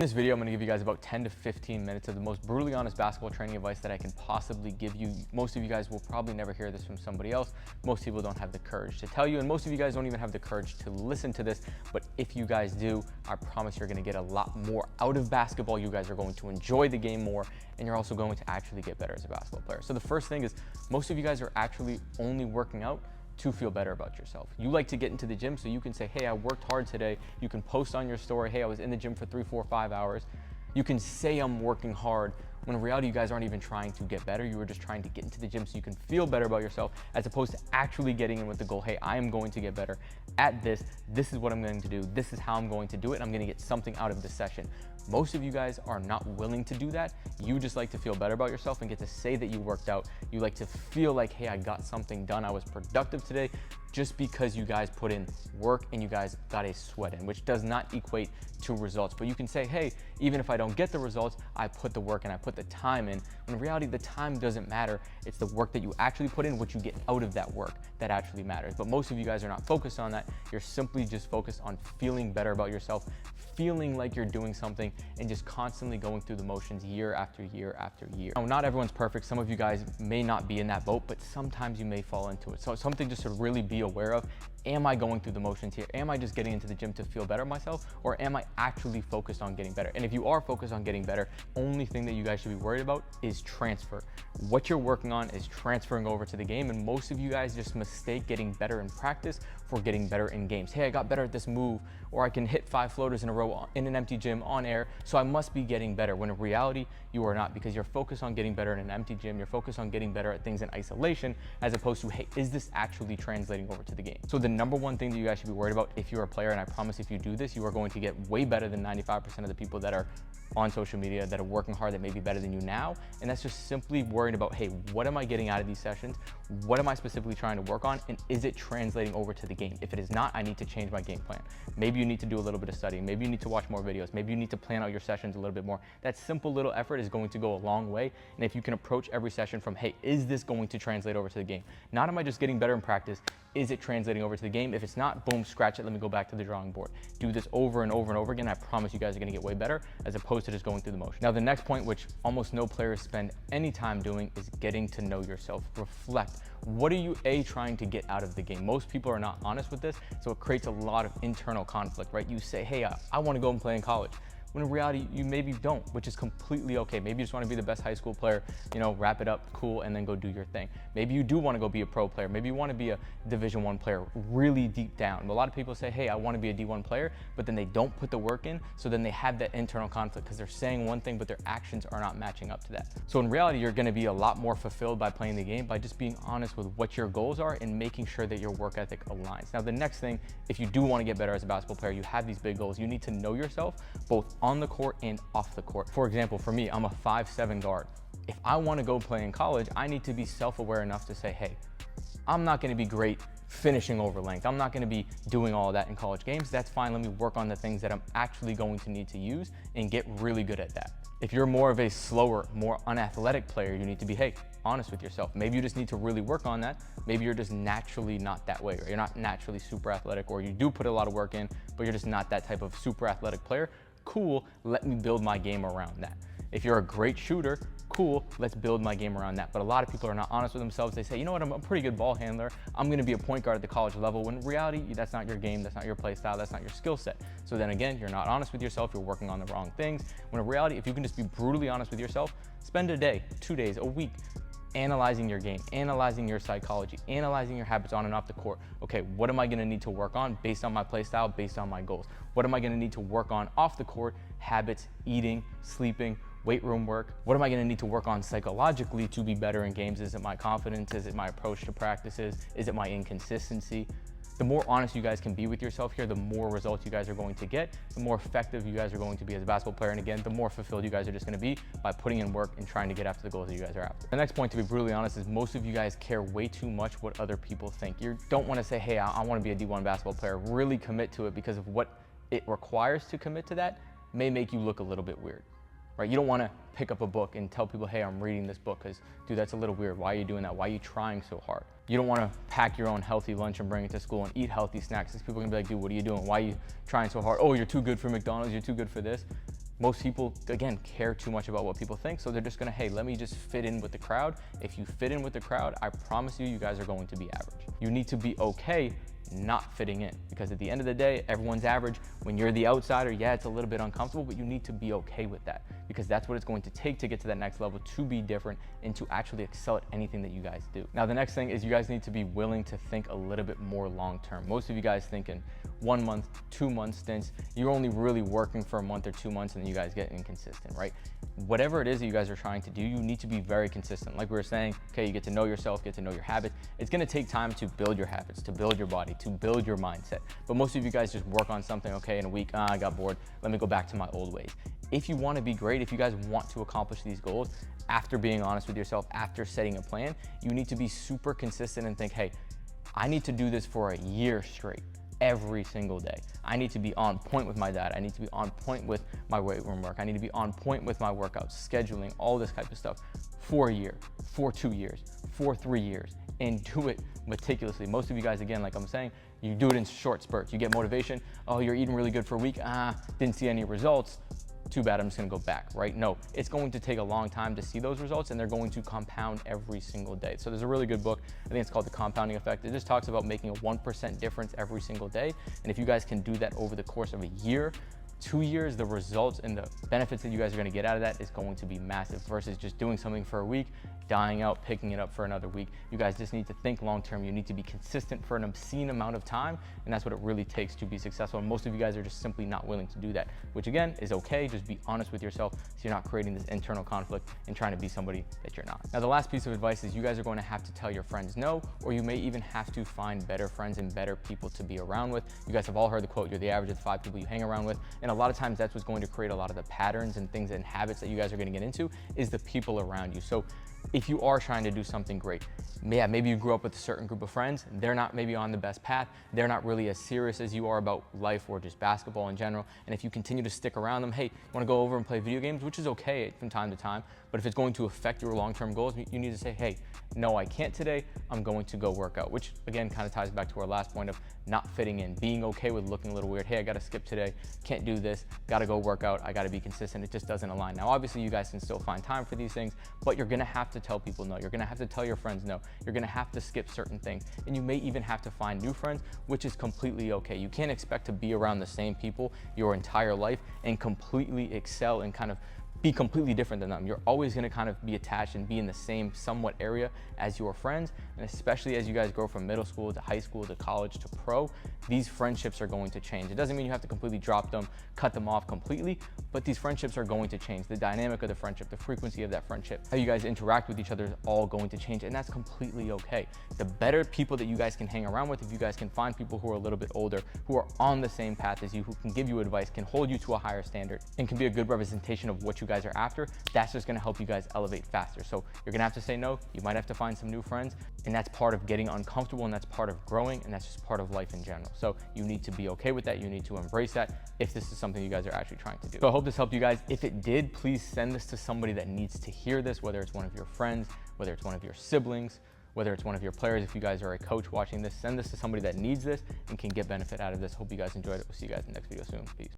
In this video, I'm gonna give you guys about 10 to 15 minutes of the most brutally honest basketball training advice that I can possibly give you. Most of you guys will probably never hear this from somebody else. Most people don't have the courage to tell you, and most of you guys don't even have the courage to listen to this. But if you guys do, I promise you're gonna get a lot more out of basketball. You guys are going to enjoy the game more, and you're also going to actually get better as a basketball player. So the first thing is, most of you guys are actually only working out to feel better about yourself. You like to get into the gym so you can say, hey, I worked hard today. You can post on your story, hey, I was in the gym for 3, 4, 5 hours. You can say I'm working hard, when in reality, you guys aren't even trying to get better. You were just trying to get into the gym so you can feel better about yourself, as opposed to actually getting in with the goal, hey, I am going to get better at this. This is what I'm going to do. This is how I'm going to do it. And I'm going to get something out of this session. Most of you guys are not willing to do that. You just like to feel better about yourself and get to say that you worked out. You like to feel like, hey, I got something done. I was productive today, just because you guys put in work and you guys got a sweat in, which does not equate to results. But you can say, hey, even if I don't get the results, I put the work and I put the time in. When in reality, the time doesn't matter. It's the work that you actually put in, what you get out of that work, that actually matters. But most of you guys are not focused on that. You're simply just focused on feeling better about yourself, feeling like you're doing something, and just constantly going through the motions year after year after year. Now, not everyone's perfect. Some of you guys may not be in that boat, but sometimes you may fall into it. So it's something just to really be aware of. Am I going through the motions here? Am I just getting into the gym to feel better myself? Or am I actually focused on getting better? And if you are focused on getting better, only thing that you guys should be worried about is transfer. What you're working on is transferring over to the game. And most of you guys just mistake getting better in practice for getting better in games. Hey, I got better at this move, or I can hit 5 floaters in a row in an empty gym on air, so I must be getting better. When in reality, you are not, because you're focused on getting better in an empty gym. You're focused on getting better at things in isolation, as opposed to, hey, is this actually translating over to the game? So the number one thing that you guys should be worried about if you're a player, and I promise if you do this, you are going to get way better than 95% of the people that are on social media that are working hard, that may be better than you now. And that's just simply worrying about, hey, what am I getting out of these sessions? What am I specifically trying to work on? And is it translating over to the game? If it is not, I need to change my game plan. Maybe you need to do a little bit of studying. Maybe you need to watch more videos. Maybe you need to plan out your sessions a little bit more. That simple little effort is going to go a long way. And if you can approach every session from, hey, is this going to translate over to the game? Not am I just getting better in practice? Is it translating over to the game? If it's not, boom, scratch it. Let me go back to the drawing board. Do this over and over and over again. I promise you guys are gonna get way better, as opposed to just going through the motion. Now, the next point, which almost no players spend any time doing, is getting to know yourself. Reflect. What are you trying to get out of the game? Most people are not honest with this, so it creates a lot of internal conflict, right? You say, hey, I wanna go and play in college. When in reality, you maybe don't, which is completely okay. Maybe you just want to be the best high school player, wrap it up, cool, and then go do your thing. Maybe you do want to go be a pro player. Maybe you want to be a Division I player really deep down. A lot of people say, hey, I want to be a D1 player, but then they don't put the work in, so then they have that internal conflict because they're saying one thing, but their actions are not matching up to that. So in reality, you're going to be a lot more fulfilled by playing the game by just being honest with what your goals are and making sure that your work ethic aligns. Now, the next thing, if you do want to get better as a basketball player, you have these big goals, you need to know yourself both on the court and off the court. For example, for me, I'm a 5'7" guard. If I want to go play in college, I need to be self-aware enough to say, hey, I'm not going to be great finishing over length. I'm not going to be doing all of that in college games. That's fine. Let me work on the things that I'm actually going to need to use and get really good at that. If you're more of a slower, more unathletic player, you need to be, hey, honest with yourself. Maybe you just need to really work on that. Maybe you're just naturally not that way, or you're not naturally super athletic, or you do put a lot of work in, but you're just not that type of super athletic player. Cool, let me build my game around that. If you're a great shooter, cool, let's build my game around that. But a lot of people are not honest with themselves. They say, you know what, I'm a pretty good ball handler. I'm gonna be a point guard at the college level, when in reality, that's not your game, that's not your play style, that's not your skill set. So then again, you're not honest with yourself, you're working on the wrong things. When in reality, if you can just be brutally honest with yourself, spend a day, 2 days, a week, analyzing your game, analyzing your psychology, analyzing your habits on and off the court. Okay, what am I gonna need to work on based on my play style, based on my goals? What am I gonna need to work on off the court? Habits, eating, sleeping, weight room work. What am I gonna need to work on psychologically to be better in games? Is it my confidence? Is it my approach to practices? Is it my inconsistency? The more honest you guys can be with yourself here, the more results you guys are going to get, the more effective you guys are going to be as a basketball player. And again, the more fulfilled you guys are just gonna be by putting in work and trying to get after the goals that you guys are after. The next point, to be brutally honest, is most of you guys care way too much what other people think. You don't wanna say, hey, I wanna be a D1 basketball player, really commit to it, because of what it requires to commit to that may make you look a little bit weird. Right? You don't want to pick up a book and tell people, hey, I'm reading this book, because, dude, that's a little weird. Why are you doing that? Why are you trying so hard? You don't want to pack your own healthy lunch and bring it to school and eat healthy snacks, because people are going to be like, dude, what are you doing? Why are you trying so hard? Oh, you're too good for McDonald's. You're too good for this. Most people, again, care too much about what people think, so they're just gonna, hey, let me just fit in with the crowd. If you fit in with the crowd, I promise you, you guys are going to be average. You need to be okay not fitting in, because at the end of the day, everyone's average. When you're the outsider, yeah, it's a little bit uncomfortable, but you need to be okay with that, because that's what it's going to take to get to that next level, to be different and to actually excel at anything that you guys do. Now, the next thing is you guys need to be willing to think a little bit more long-term. Most of you guys think in 1 month, 2 month stints. You're only really working for a month or 2 months and then you guys get inconsistent, right? Whatever it is that you guys are trying to do, you need to be very consistent. Like we were saying, okay, you get to know yourself, get to know your habits. It's gonna take time to build your habits, to build your body, to build your mindset. But most of you guys just work on something, okay, in a week, I got bored, let me go back to my old ways. If you wanna be great, if you guys want to accomplish these goals, after being honest with yourself, after setting a plan, you need to be super consistent and think, hey, I need to do this for a year straight. Every single day. I need to be on point with my diet. I need to be on point with my weight room work. I need to be on point with my workouts, scheduling, all this type of stuff for a year, for 2 years, for 3 years, and do it meticulously. Most of you guys, again, like I'm saying, you do it in short spurts. You get motivation. Oh, you're eating really good for a week. Didn't see any results. Too bad, I'm just gonna go back, right? No, it's going to take a long time to see those results, and they're going to compound every single day. So there's a really good book, I think it's called The Compounding Effect. It just talks about making a 1% difference every single day. And if you guys can do that over the course of a year, 2 years, the results and the benefits that you guys are gonna get out of that is going to be massive, versus just doing something for a week, dying out, picking it up for another week. You guys just need to think long-term. You need to be consistent for an obscene amount of time, and that's what it really takes to be successful. And most of you guys are just simply not willing to do that, which again is okay. Just be honest with yourself so you're not creating this internal conflict and trying to be somebody that you're not. Now, the last piece of advice is you guys are going to have to tell your friends no, or you may even have to find better friends and better people to be around with. You guys have all heard the quote, you're the average of the 5 people you hang around with. And a lot of times that's what's going to create a lot of the patterns and things and habits that you guys are going to get into, is the people around you. So if you are trying to do something great, yeah, maybe you grew up with a certain group of friends, they're not maybe on the best path, they're not really as serious as you are about life or just basketball in general, and if you continue to stick around them, hey, you wanna go over and play video games, which is okay from time to time, but if it's going to affect your long-term goals, you need to say, hey, no, I can't today, I'm going to go work out, which again kind of ties back to our last point of not fitting in, being okay with looking a little weird. Hey, I gotta skip today, can't do this, gotta go work out, I gotta be consistent, it just doesn't align. Now, obviously you guys can still find time for these things, but you're gonna have to tell people no, you're gonna have to tell your friends no, you're gonna have to skip certain things, and you may even have to find new friends, which is completely okay. You can't expect to be around the same people your entire life and completely excel and kind of be completely different than them. You're always gonna kind of be attached and be in the same somewhat area as your friends, and especially as you guys grow from middle school to high school to college to pro, these friendships are going to change. It doesn't mean you have to completely drop them, cut them off completely, but these friendships are going to change. The dynamic of the friendship, the frequency of that friendship, how you guys interact with each other is all going to change, and that's completely okay. The better people that you guys can hang around with, if you guys can find people who are a little bit older, who are on the same path as you, who can give you advice, can hold you to a higher standard, and can be a good representation of what you guys are after, that's just gonna help you guys elevate faster. So you're gonna have to say no, you might have to find some new friends, and that's part of getting uncomfortable, and that's part of growing, and that's just part of life in general. So you need to be okay with that, you need to embrace that if this is something you guys are actually trying to do. So I hope this helped you guys. If it did, please send this to somebody that needs to hear this, whether it's one of your friends, whether it's one of your siblings, whether it's one of your players. If you guys are a coach watching this, send this to somebody that needs this and can get benefit out of this. Hope you guys enjoyed it. We'll see you guys in the next video soon. Peace.